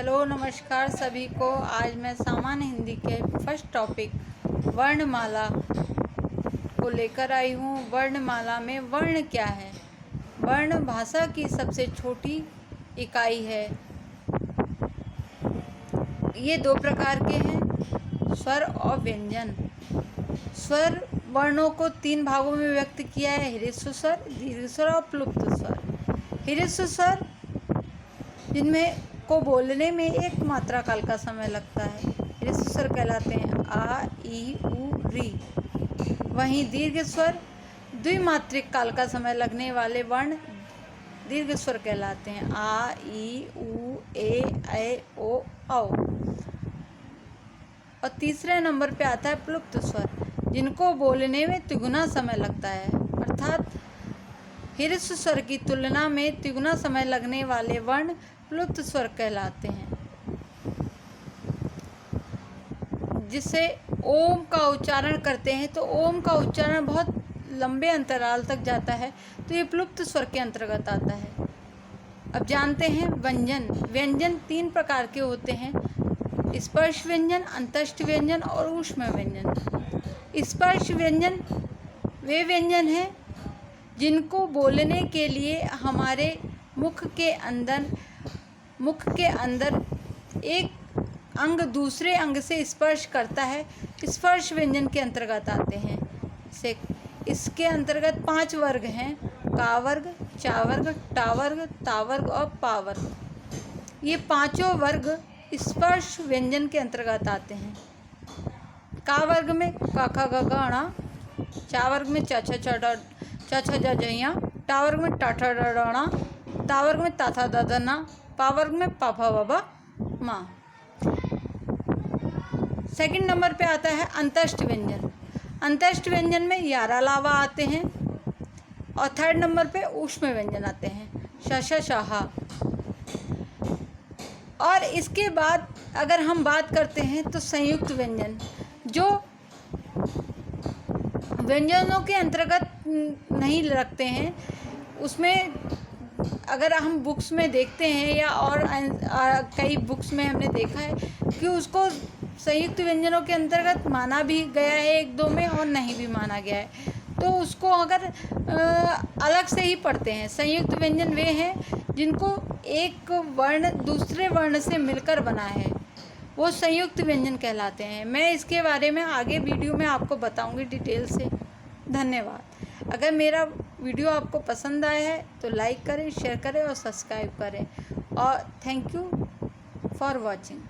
Hello नमस्कार सभी को। आज मैं सामान्य हिंदी के फर्स्ट टॉपिक वर्णमाला को लेकर आई हूँ। वर्णमाला में वर्ण क्या है? वर्ण भाषा की सबसे छोटी इकाई है। ये दो प्रकार के हैं, स्वर और व्यंजन। स्वर वर्णों को तीन भागों में व्यक्त किया है: ह्रस्व स्वर, दीर्घ स्वर और प्लुप्त स्वर। ह्रस्व स्वर जिनमें को बोलने में एक मात्रा काल का समय लगता है, ह्रस्व स्वर कहलाते हैं। आ, ई, उ, री। वहीं दीर्घ स्वर द्विमात्रिक काल का समय लगने वाले वर्ण दीर्घ स्वर कहलाते हैं। आ, ई, उ, ए, ओ, औ। और तीसरे नंबर पे आता है प्लुप्त स्वर, जिनको बोलने में तिगुना समय लगता है, अर्थात ह्रस्व स्वर की तुलना में तिगुना समय लगने वाले वर्ण प्लुप्त स्वर कहलाते हैं। जिसे ओम का उच्चारण करते हैं तो ओम का उच्चारण बहुत लंबे अंतराल तक जाता है, तो ये प्लुप्त स्वर के अंतर्गत आता है। अब जानते हैं व्यंजन। व्यंजन तीन प्रकार के होते हैं: स्पर्श व्यंजन, अंतस्थ व्यंजन और ऊष्म व्यंजन। स्पर्श व्यंजन वे व्यंजन हैं जिनको बोलने के लिए हमारे मुख के अंदर एक अंग दूसरे अंग से स्पर्श करता है, स्पर्श व्यंजन के अंतर्गत आते हैं। इसके अंतर्गत 5 वर्ग हैं: का वर्ग, चा वर्ग, टा वर्ग, ता वर्ग और पा वर्ग। ये पांचों वर्ग स्पर्श व्यंजन के अंतर्गत आते हैं। का वर्ग में का खा ग घ ण, चा वर्ग में च छ छ ड च छ ज झ ञ, टा वर्ग में ट ठ ड ढ ण, ता वर्ग में ता था द ध न, पा वर्ग में प फ ब भ म। सेकंड नंबर पे आता है अंतस्थ व्यंजन। अंतस्थ व्यंजन में यारा लावा आते हैं। और थर्ड नंबर पे ऊष्म व्यंजन आते हैं, श श श ह। और इसके बाद अगर हम बात करते हैं तो संयुक्त व्यंजन, जो व्यंजनों के अंतर्गत नहीं रखते हैं। उसमें अगर हम बुक्स में देखते हैं या और कई बुक्स में हमने देखा है कि उसको संयुक्त व्यंजनों के अंतर्गत माना भी गया है, एक दो में, और नहीं भी माना गया है, तो उसको अगर अलग से ही पढ़ते हैं। संयुक्त व्यंजन वे हैं जिनको एक वर्ण दूसरे वर्ण से मिलकर बना है, वो संयुक्त व्यंजन कहलाते हैं। मैं इसके बारे में आगे वीडियो में आपको बताऊंगी डिटेल से। धन्यवाद। अगर मेरा वीडियो आपको पसंद आया है तो लाइक करें, शेयर करें और सब्सक्राइब करें। और थैंक यू फॉर वॉचिंग।